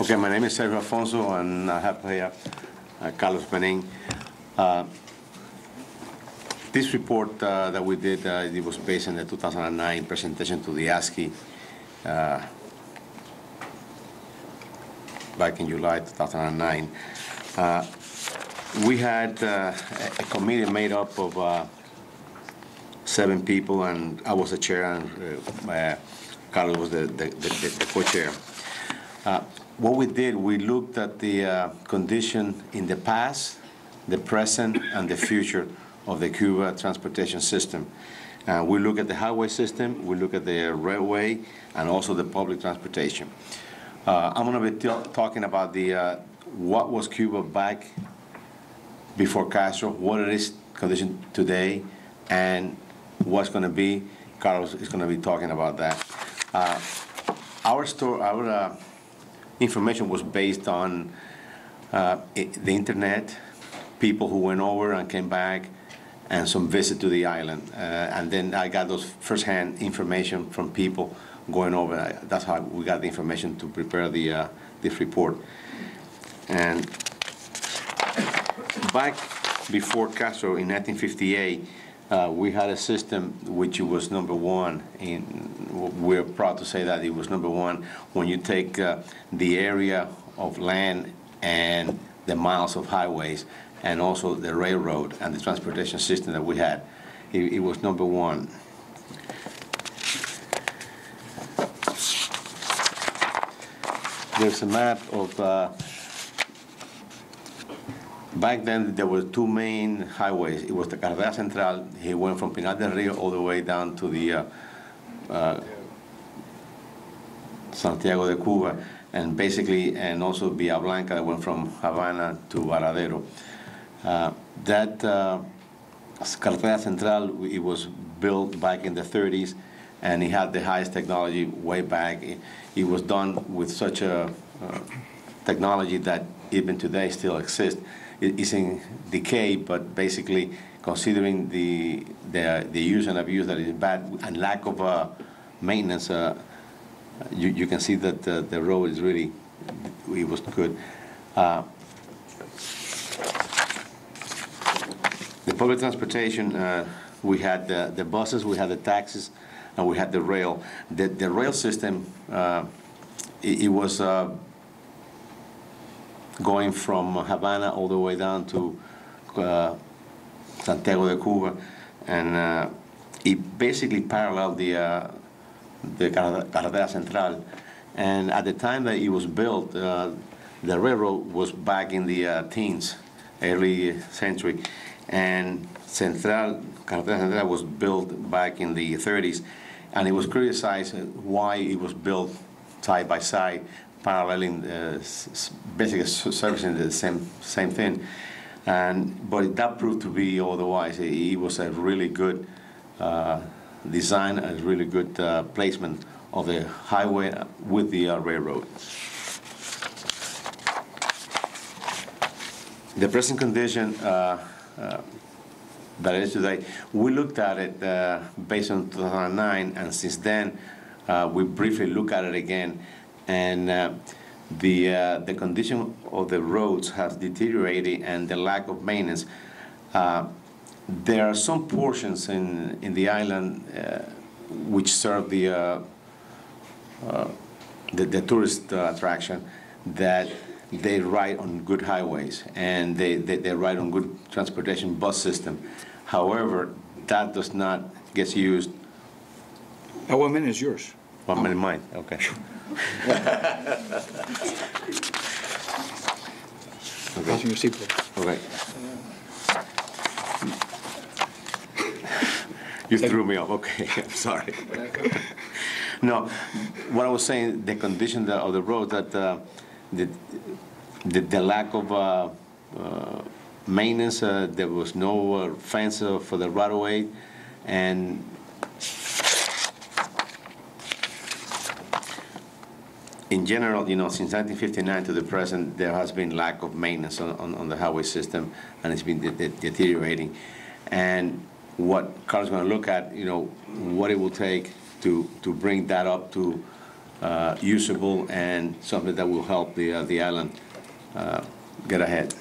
Okay, my name is Sergio Alfonso, and I have here Carlos Benin. This report that we did, it was based on the 2009 presentation to the ASCII back in July 2009. We had a committee made up of 7 people, and I was the chair, and Carlos was the co-chair. What we did, we looked at the condition in the past, the present, and the future of the Cuba transportation system. We look at the highway system, we look at the railway, and also the public transportation. I'm going to be talking about what was Cuba back before Castro, what it is condition today, and what's going to be. Carlos is going to be talking about that. Our information was based on the internet, people who went over and came back, and some visit to the island. And then I got those first-hand information from people going over. That's how we got the information to prepare this report. And back before Castro in 1958, we had a system which was #1. We're proud to say that it was #1 when you take the area of land and the miles of highways and also the railroad and the transportation system that we had. It was #1. There's a map of back then. There were 2 main highways. It was the Carretera Central. He went from Pinar del Rio all the way down to the Santiago de Cuba, and basically, and also Villa Blanca that went from Havana to Varadero. That Carretera Central, it was built back in the 30s, and it had the highest technology way back. It was done with such a technology that even today still exists. It's in decay, but basically, considering the use and abuse that is bad and lack of maintenance, you can see that the road is really, it was good. The public transportation, we had the buses, we had the taxis, and we had the rail. The rail system, it was going from Havana all the way down to Santiago de Cuba, and it basically paralleled the Carretera Central. And at the time that it was built, the railroad was back in the teens, early century, and Carretera Central was built back in the 30s, and it was criticized why it was built side by side, paralleling, basically servicing the same thing. But that proved to be otherwise. It was a really good design, a really good placement of the highway with the railroad. The present condition that it is today, we looked at it based on 2009, and since then we briefly look at it again. And the condition of the roads has deteriorated, and the lack of maintenance. There are some portions in the island which serve the tourist attraction, that they ride on good highways, and they ride on good transportation bus system. However, that does not get used. 1 minute is yours. 1 minute mine, okay. Fasten your seatbelt. Okay. You threw me off. Okay, I'm sorry. No, what I was saying, the condition of the road, that the lack of maintenance, there was no fence for the right of way, and in general, since 1959 to the present, there has been lack of maintenance on the highway system, and it's been deteriorating. And what Carl's going to look at, what it will take to bring that up to usable and something that will help the island get ahead.